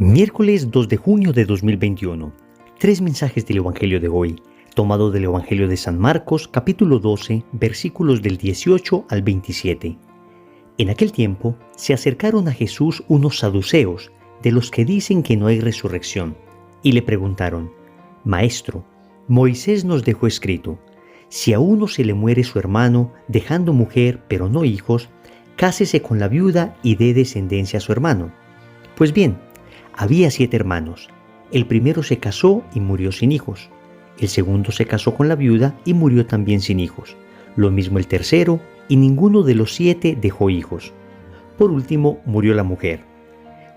Miércoles 2 de junio de 2021. Tres mensajes del Evangelio de hoy, tomado del Evangelio de San Marcos, capítulo 12, versículos del 18 al 27. En aquel tiempo se acercaron a Jesús unos saduceos, de los que dicen que no hay resurrección, y le preguntaron: Maestro, Moisés nos dejó escrito: si a uno se le muere su hermano, dejando mujer pero no hijos, cásese con la viuda y dé descendencia a su hermano. Pues bien, había 7 hermanos. El primero se casó y murió sin hijos. El segundo se casó con la viuda y murió también sin hijos. Lo mismo el tercero, y ninguno de los 7 dejó hijos. Por último, murió la mujer.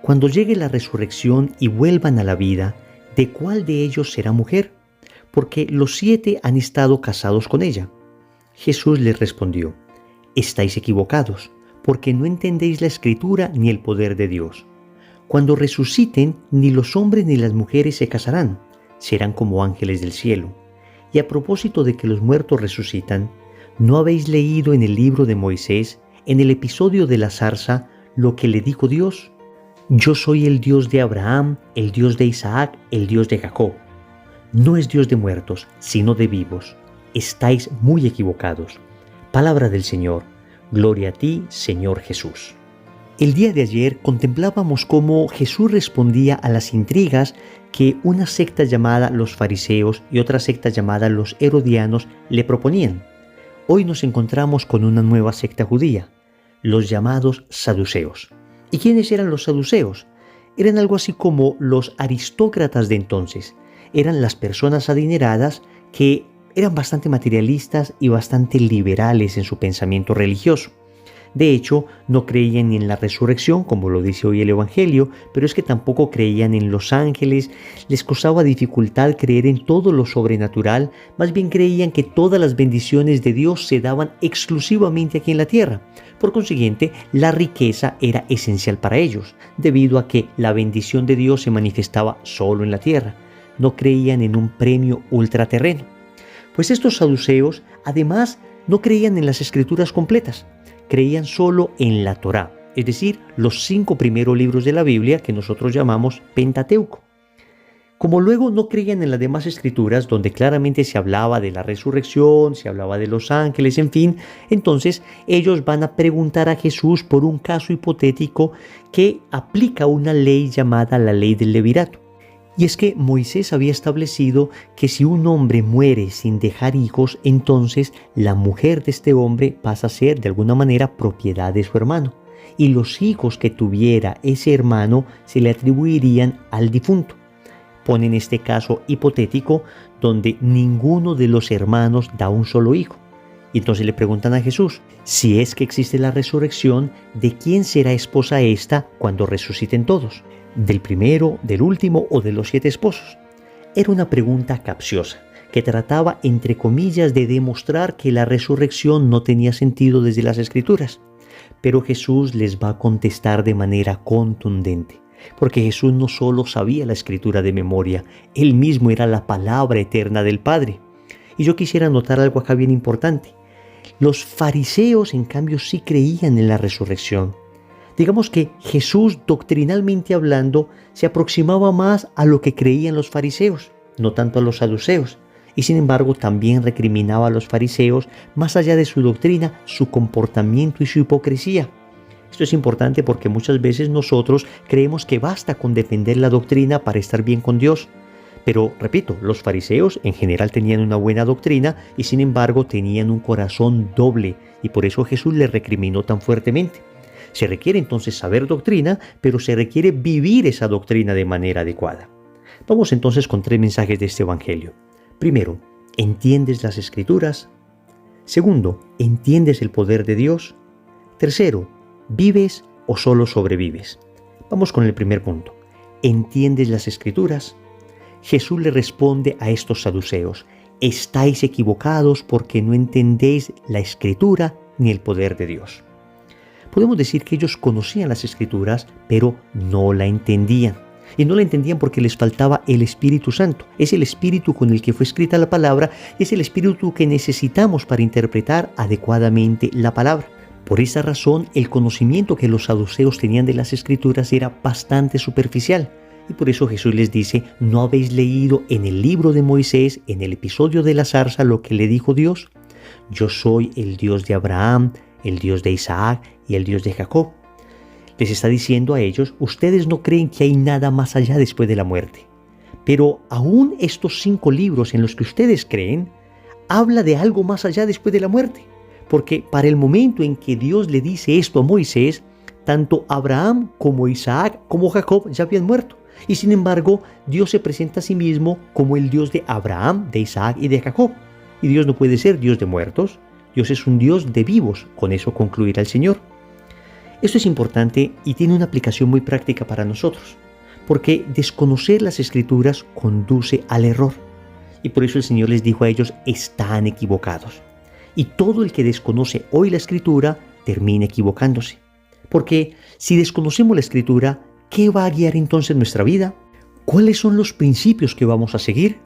Cuando llegue la resurrección y vuelvan a la vida, ¿de cuál de ellos será mujer? Porque los 7 han estado casados con ella. Jesús les respondió: estáis equivocados, porque no entendéis la Escritura ni el poder de Dios. Cuando resuciten, ni los hombres ni las mujeres se casarán, serán como ángeles del cielo. Y a propósito de que los muertos resucitan, ¿no habéis leído en el libro de Moisés, en el episodio de la zarza, lo que le dijo Dios? Yo soy el Dios de Abraham, el Dios de Isaac, el Dios de Jacob. No es Dios de muertos, sino de vivos. Estáis muy equivocados. Palabra del Señor. Gloria a ti, Señor Jesús. El día de ayer contemplábamos cómo Jesús respondía a las intrigas que una secta llamada los fariseos y otra secta llamada los herodianos le proponían. Hoy nos encontramos con una nueva secta judía, los llamados saduceos. ¿Y quiénes eran los saduceos? Eran algo así como los aristócratas de entonces. Eran las personas adineradas que eran bastante materialistas y bastante liberales en su pensamiento religioso. De hecho, no creían ni en la resurrección, como lo dice hoy el Evangelio, pero es que tampoco creían en los ángeles, les causaba dificultad creer en todo lo sobrenatural, más bien creían que todas las bendiciones de Dios se daban exclusivamente aquí en la tierra. Por consiguiente, la riqueza era esencial para ellos, debido a que la bendición de Dios se manifestaba solo en la tierra. No creían en un premio ultraterreno. Pues estos saduceos, además, no creían en las escrituras completas. Creían solo en la Torá, es decir, los 5 primeros libros de la Biblia que nosotros llamamos Pentateuco. Como luego no creían en las demás escrituras, donde claramente se hablaba de la resurrección, se hablaba de los ángeles, en fin, entonces ellos van a preguntar a Jesús por un caso hipotético que aplica una ley llamada la ley del levirato. Y es que Moisés había establecido que si un hombre muere sin dejar hijos, entonces la mujer de este hombre pasa a ser de alguna manera propiedad de su hermano. Y los hijos que tuviera ese hermano se le atribuirían al difunto. Ponen este caso hipotético donde ninguno de los hermanos da un solo hijo. Y entonces le preguntan a Jesús: si es que existe la resurrección, ¿de quién será esposa esta cuando resuciten todos? ¿Del primero, del último o de los 7 esposos? Era una pregunta capciosa, que trataba entre comillas de demostrar que la resurrección no tenía sentido desde las Escrituras. Pero Jesús les va a contestar de manera contundente, porque Jesús no solo sabía la Escritura de memoria, Él mismo era la palabra eterna del Padre. Y yo quisiera notar algo acá bien importante. Los fariseos, en cambio, sí creían en la resurrección. Digamos que Jesús, doctrinalmente hablando, se aproximaba más a lo que creían los fariseos, no tanto a los saduceos, y sin embargo también recriminaba a los fariseos, más allá de su doctrina, su comportamiento y su hipocresía. Esto es importante porque muchas veces nosotros creemos que basta con defender la doctrina para estar bien con Dios. Pero, repito, los fariseos en general tenían una buena doctrina y sin embargo tenían un corazón doble, y por eso Jesús les recriminó tan fuertemente. Se requiere entonces saber doctrina, pero se requiere vivir esa doctrina de manera adecuada. Vamos entonces con 3 mensajes de este Evangelio. Primero, ¿entiendes las Escrituras? Segundo, ¿entiendes el poder de Dios? Tercero, ¿vives o solo sobrevives? Vamos con el primer punto. ¿Entiendes las Escrituras? Jesús le responde a estos saduceos: estáis equivocados porque no entendéis la Escritura ni el poder de Dios. Podemos decir que ellos conocían las Escrituras, pero no la entendían. Y no la entendían porque les faltaba el Espíritu Santo. Es el Espíritu con el que fue escrita la palabra, es el Espíritu que necesitamos para interpretar adecuadamente la palabra. Por esa razón, el conocimiento que los saduceos tenían de las Escrituras era bastante superficial. Y por eso Jesús les dice, ¿no habéis leído en el libro de Moisés, en el episodio de la zarza, lo que le dijo Dios? Yo soy el Dios de Abraham, el Dios de Isaac y el Dios de Jacob. Les está diciendo a ellos, ustedes no creen que hay nada más allá después de la muerte. Pero aún estos 5 libros en los que ustedes creen, habla de algo más allá después de la muerte. Porque para el momento en que Dios le dice esto a Moisés, tanto Abraham como Isaac como Jacob ya habían muerto. Y sin embargo, Dios se presenta a sí mismo como el Dios de Abraham, de Isaac y de Jacob. Y Dios no puede ser Dios de muertos. Dios es un Dios de vivos. Con eso concluirá el Señor. Esto es importante y tiene una aplicación muy práctica para nosotros. Porque desconocer las Escrituras conduce al error. Y por eso el Señor les dijo a ellos, están equivocados. Y todo el que desconoce hoy la Escritura termina equivocándose. Porque si desconocemos la Escritura, ¿qué va a guiar entonces nuestra vida? ¿Cuáles son los principios que vamos a seguir?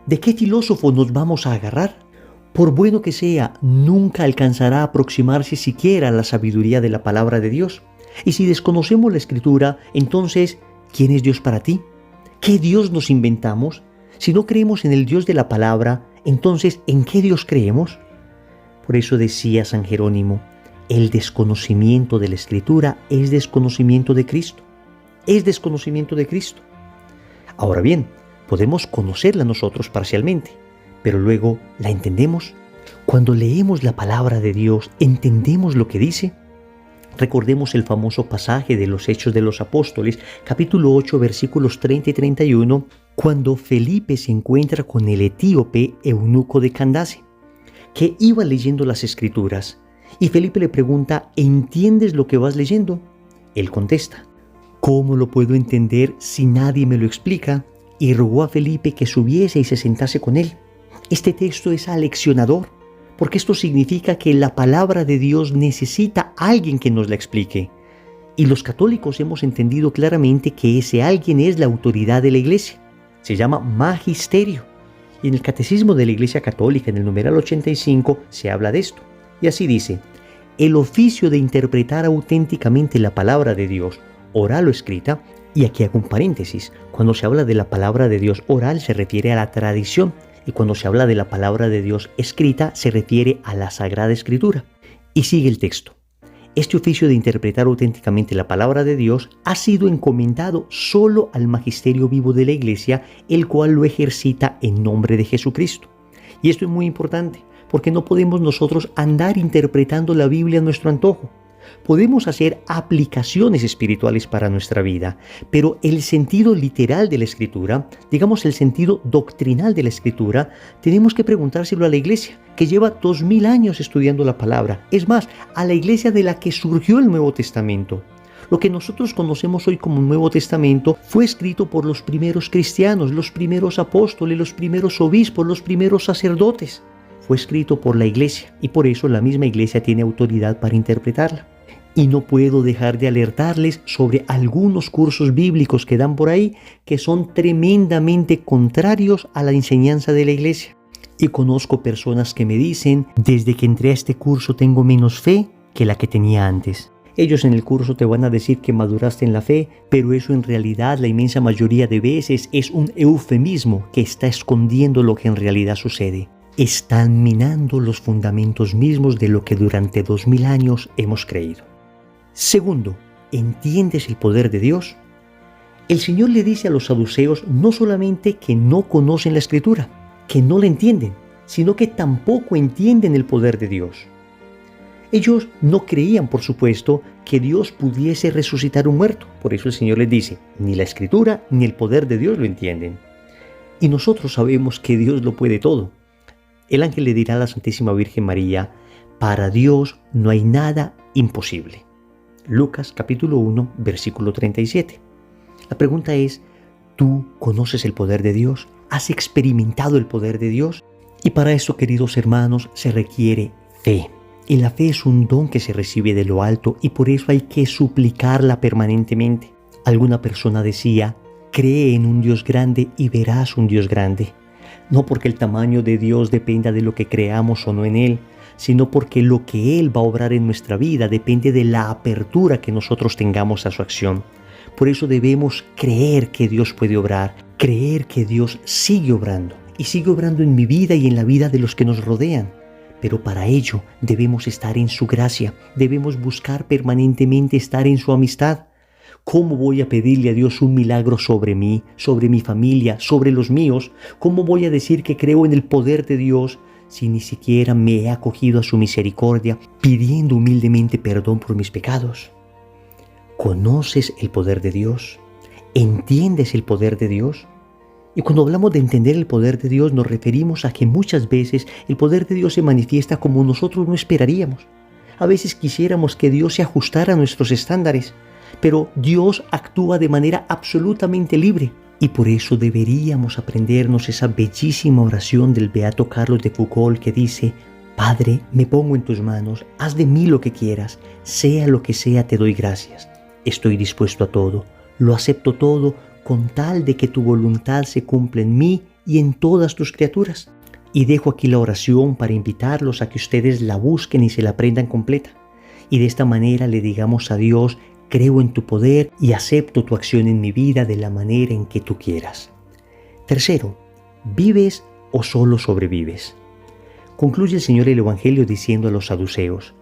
¿De qué filósofo nos vamos a agarrar? Por bueno que sea, nunca alcanzará a aproximarse siquiera a la sabiduría de la palabra de Dios. Y si desconocemos la Escritura, entonces, ¿quién es Dios para ti? ¿Qué Dios nos inventamos? Si no creemos en el Dios de la palabra, entonces, ¿en qué Dios creemos? Por eso decía San Jerónimo, el desconocimiento de la Escritura es desconocimiento de Cristo. Es desconocimiento de Cristo. Ahora bien, podemos conocerla nosotros parcialmente, pero luego la entendemos. Cuando leemos la palabra de Dios, ¿entendemos lo que dice? Recordemos el famoso pasaje de los Hechos de los Apóstoles, capítulo 8, versículos 30 y 31, cuando Felipe se encuentra con el etíope eunuco de Candace, que iba leyendo las Escrituras. Y Felipe le pregunta, ¿entiendes lo que vas leyendo? Él contesta, ¿cómo lo puedo entender si nadie me lo explica? Y rogó a Felipe que subiese y se sentase con él. Este texto es aleccionador, porque esto significa que la palabra de Dios necesita a alguien que nos la explique. Y los católicos hemos entendido claramente que ese alguien es la autoridad de la Iglesia. Se llama magisterio. Y en el Catecismo de la Iglesia Católica, en el numeral 85, se habla de esto. Y así dice, el oficio de interpretar auténticamente la palabra de Dios, oral o escrita, y aquí hago un paréntesis, cuando se habla de la palabra de Dios oral se refiere a la tradición, y cuando se habla de la palabra de Dios escrita se refiere a la Sagrada Escritura. Y sigue el texto. Este oficio de interpretar auténticamente la palabra de Dios ha sido encomendado solo al magisterio vivo de la Iglesia, el cual lo ejercita en nombre de Jesucristo. Y esto es muy importante, porque no podemos nosotros andar interpretando la Biblia a nuestro antojo. Podemos hacer aplicaciones espirituales para nuestra vida, pero el sentido literal de la Escritura, digamos el sentido doctrinal de la Escritura, tenemos que preguntárselo a la Iglesia, que lleva 2000 años estudiando la palabra. Es más, a la Iglesia de la que surgió el Nuevo Testamento. Lo que nosotros conocemos hoy como Nuevo Testamento fue escrito por los primeros cristianos, los primeros apóstoles, los primeros obispos, los primeros sacerdotes. Fue escrito por la Iglesia y por eso la misma Iglesia tiene autoridad para interpretarla. Y no puedo dejar de alertarles sobre algunos cursos bíblicos que dan por ahí que son tremendamente contrarios a la enseñanza de la Iglesia. Y conozco personas que me dicen, desde que entré a este curso tengo menos fe que la que tenía antes. Ellos en el curso te van a decir que maduraste en la fe, pero eso en realidad la inmensa mayoría de veces es un eufemismo que está escondiendo lo que en realidad sucede. Están minando los fundamentos mismos de lo que durante 2000 años hemos creído. Segundo, ¿entiendes el poder de Dios? El Señor le dice a los saduceos no solamente que no conocen la Escritura, que no la entienden, sino que tampoco entienden el poder de Dios. Ellos no creían, por supuesto, que Dios pudiese resucitar un muerto. Por eso el Señor les dice, ni la Escritura ni el poder de Dios lo entienden. Y nosotros sabemos que Dios lo puede todo. El ángel le dirá a la Santísima Virgen María, para Dios no hay nada imposible. Lucas capítulo 1, versículo 37. La pregunta es, ¿tú conoces el poder de Dios? ¿Has experimentado el poder de Dios? Y para esto, queridos hermanos, se requiere fe. Y la fe es un don que se recibe de lo alto y por eso hay que suplicarla permanentemente. Alguna persona decía, cree en un Dios grande y verás un Dios grande. No porque el tamaño de Dios dependa de lo que creamos o no en Él, sino porque lo que Él va a obrar en nuestra vida depende de la apertura que nosotros tengamos a su acción. Por eso debemos creer que Dios puede obrar, creer que Dios sigue obrando y sigue obrando en mi vida y en la vida de los que nos rodean. Pero para ello debemos estar en su gracia, debemos buscar permanentemente estar en su amistad. ¿Cómo voy a pedirle a Dios un milagro sobre mí, sobre mi familia, sobre los míos? ¿Cómo voy a decir que creo en el poder de Dios si ni siquiera me he acogido a su misericordia, pidiendo humildemente perdón por mis pecados? ¿Conoces el poder de Dios? ¿Entiendes el poder de Dios? Y cuando hablamos de entender el poder de Dios, nos referimos a que muchas veces el poder de Dios se manifiesta como nosotros no esperaríamos. A veces quisiéramos que Dios se ajustara a nuestros estándares, pero Dios actúa de manera absolutamente libre. Y por eso deberíamos aprendernos esa bellísima oración del beato Carlos de Foucauld que dice: Padre, me pongo en tus manos, haz de mí lo que quieras, sea lo que sea, te doy gracias. Estoy dispuesto a todo, lo acepto todo, con tal de que tu voluntad se cumpla en mí y en todas tus criaturas. Y dejo aquí la oración para invitarlos a que ustedes la busquen y se la aprendan completa. Y de esta manera le digamos a Dios: creo en tu poder y acepto tu acción en mi vida de la manera en que tú quieras. Tercero, ¿vives o solo sobrevives? Concluye el Señor el Evangelio diciendo a los saduceos: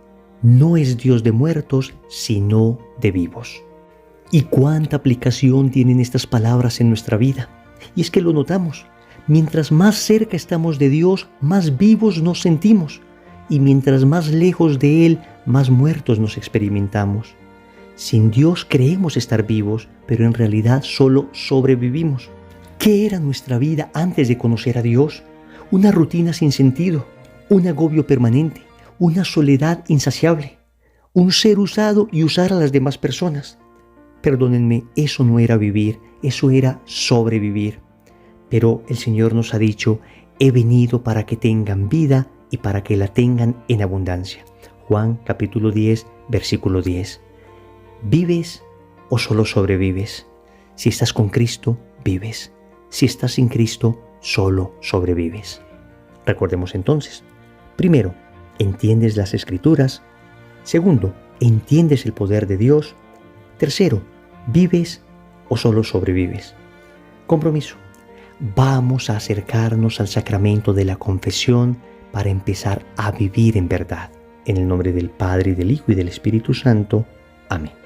no es Dios de muertos, sino de vivos. ¿Y cuánta aplicación tienen estas palabras en nuestra vida? Y es que lo notamos. Mientras más cerca estamos de Dios, más vivos nos sentimos. Y mientras más lejos de Él, más muertos nos experimentamos. Sin Dios creemos estar vivos, pero en realidad solo sobrevivimos. ¿Qué era nuestra vida antes de conocer a Dios? Una rutina sin sentido, un agobio permanente, una soledad insaciable, un ser usado y usar a las demás personas. Perdónenme, eso no era vivir, eso era sobrevivir. Pero el Señor nos ha dicho: he venido para que tengan vida y para que la tengan en abundancia. Juan capítulo 10, versículo 10. ¿Vives o solo sobrevives? Si estás con Cristo, vives. Si estás sin Cristo, solo sobrevives. Recordemos entonces: primero, ¿entiendes las Escrituras? Segundo, ¿entiendes el poder de Dios? Tercero, ¿vives o solo sobrevives? Compromiso. Vamos a acercarnos al sacramento de la confesión para empezar a vivir en verdad. En el nombre del Padre, y del Hijo, y del Espíritu Santo. Amén.